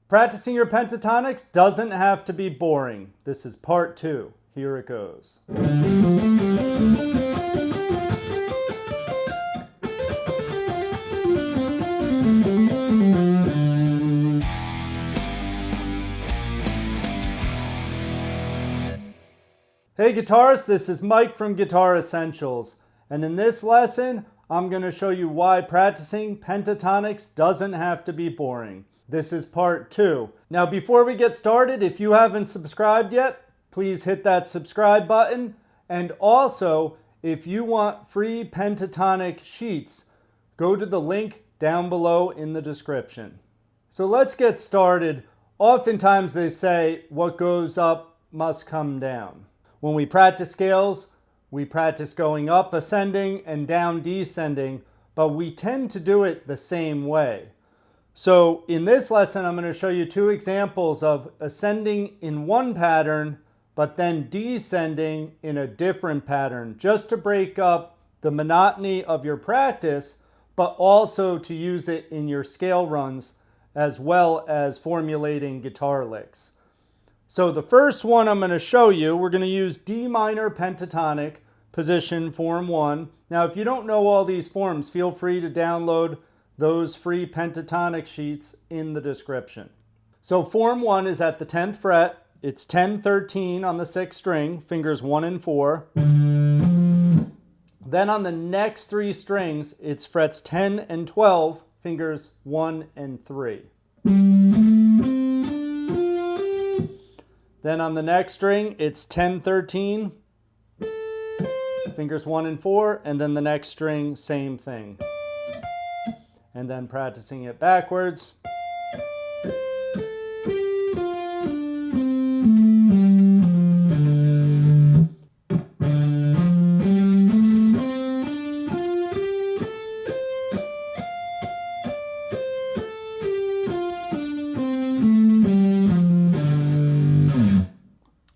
Practicing your pentatonics doesn't have to be boring. This is part 2. Here it goes. Hey guitarists, this is Mike from Guitar Essentials, and in this lesson I'm going to show you why practicing pentatonics doesn't have to be boring. This is part 2. Now before we get started, if you haven't subscribed yet, please hit that subscribe button, and also if you want free pentatonic sheets, go to the link down below in the description. So let's get started. Oftentimes they say what goes up must come down. When we practice scales, we practice going up ascending and down descending, but we tend to do it the same way. So in this lesson, I'm going to show you 2 examples of ascending in one pattern, but then descending in a different pattern, just to break up the monotony of your practice, but also to use it in your scale runs, as well as formulating guitar licks. So the first one I'm going to show you, we're going to use D minor pentatonic, position form 1. Now if you don't know all these forms, feel free to download those free pentatonic sheets in the description. So form 1 is at the 10th fret. It's 10, 13 on the 6th string, fingers 1 and 4. Then on the next 3 strings, it's frets 10 and 12, fingers 1 and 3. Then on the next string, it's 10, 13, fingers 1 and 4, and then the next string, same thing. And then practicing it backwards.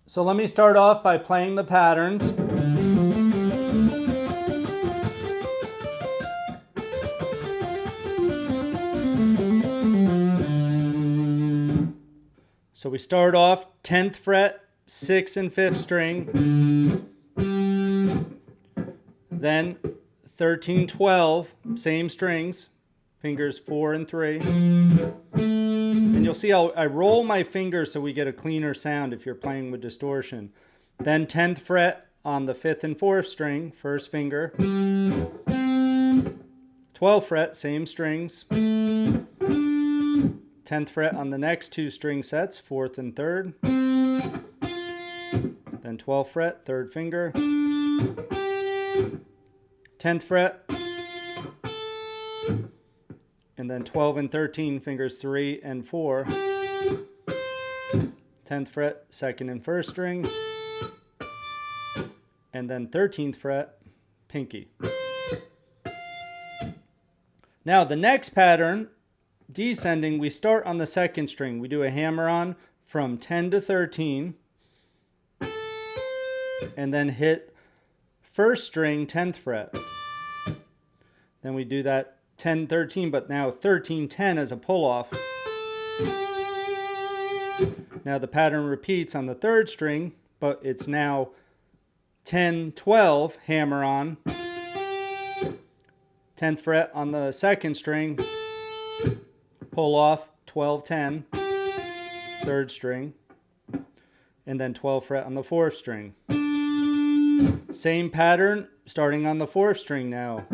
So let me start off by playing the patterns. So we start off 10th fret, 6th and 5th string. Then 13, 12, same strings, fingers 4 and 3. And you'll see I roll my fingers so we get a cleaner sound if you're playing with distortion. Then 10th fret on the 5th and 4th string, first finger. 12th fret, same strings. 10th fret on the next 2 string sets, 4th and 3rd. Then 12th fret, 3rd finger. 10th fret. And then 12 and 13, fingers 3 and 4. 10th fret, 2nd and 1st string. And then 13th fret, pinky. Now the next pattern, descending, we start on the 2nd string. We do a hammer-on from 10 to 13. And then hit 1st string, 10th fret. Then we do that 10, 13, but now 13, 10 as a pull-off. Now the pattern repeats on the 3rd string, but it's now 10, 12, hammer-on. 10th fret on the 2nd string, pull off, 12, 10, 3rd string, and then 12th fret on the 4th string. Same pattern starting on the 4th string now.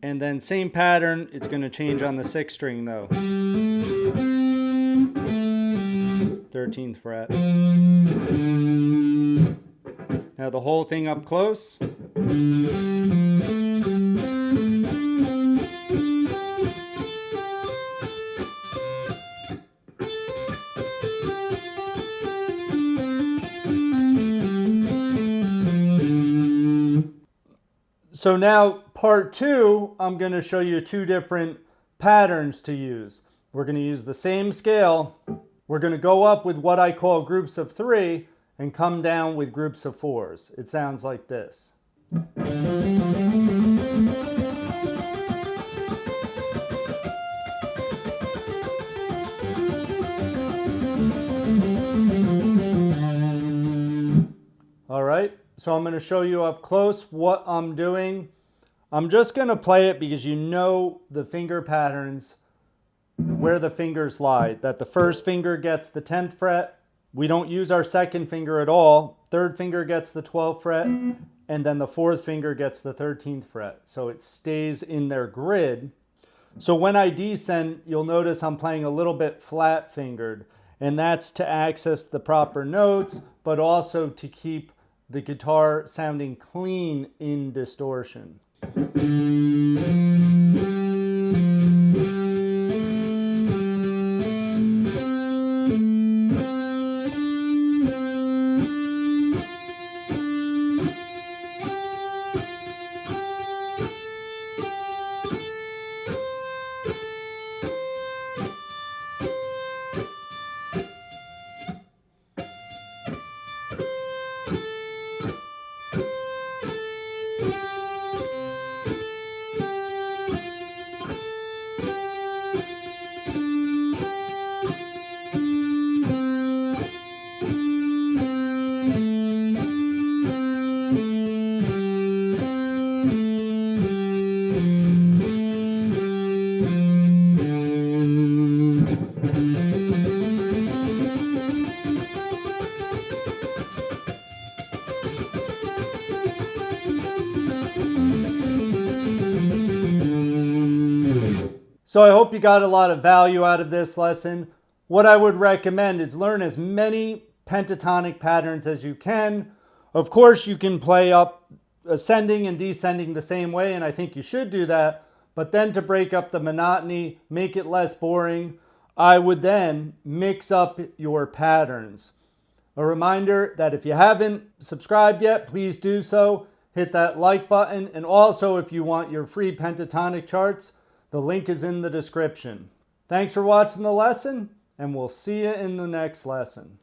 And then same pattern, it's going to change on the 6th string though. 13th fret. Now the whole thing up close. So now part 2, I'm going to show you 2 different patterns to use. We're going to use the same scale. We're going to go up with what I call groups of 3 and come down with groups of 4s. It sounds like this. So I'm going to show you up close what I'm doing. I'm just going to play it because you know the finger patterns, where the fingers lie. That the first finger gets the 10th fret. We don't use our second finger at all. Third finger gets the 12th fret. And then the fourth finger gets the 13th fret. So it stays in their grid. So when I descend, you'll notice I'm playing a little bit flat fingered. And that's to access the proper notes, but also to keep the guitar sounding clean in distortion. So I hope you got a lot of value out of this lesson. What I would recommend is learn as many pentatonic patterns as you can. Of course, you can play up ascending and descending the same way, and I think you should do that. But then to break up the monotony, make it less boring, I would then mix up your patterns. A reminder that if you haven't subscribed yet, please do so. Hit that like button. And also, if you want your free pentatonic charts, the link is in the description. Thanks for watching the lesson, and we'll see you in the next lesson.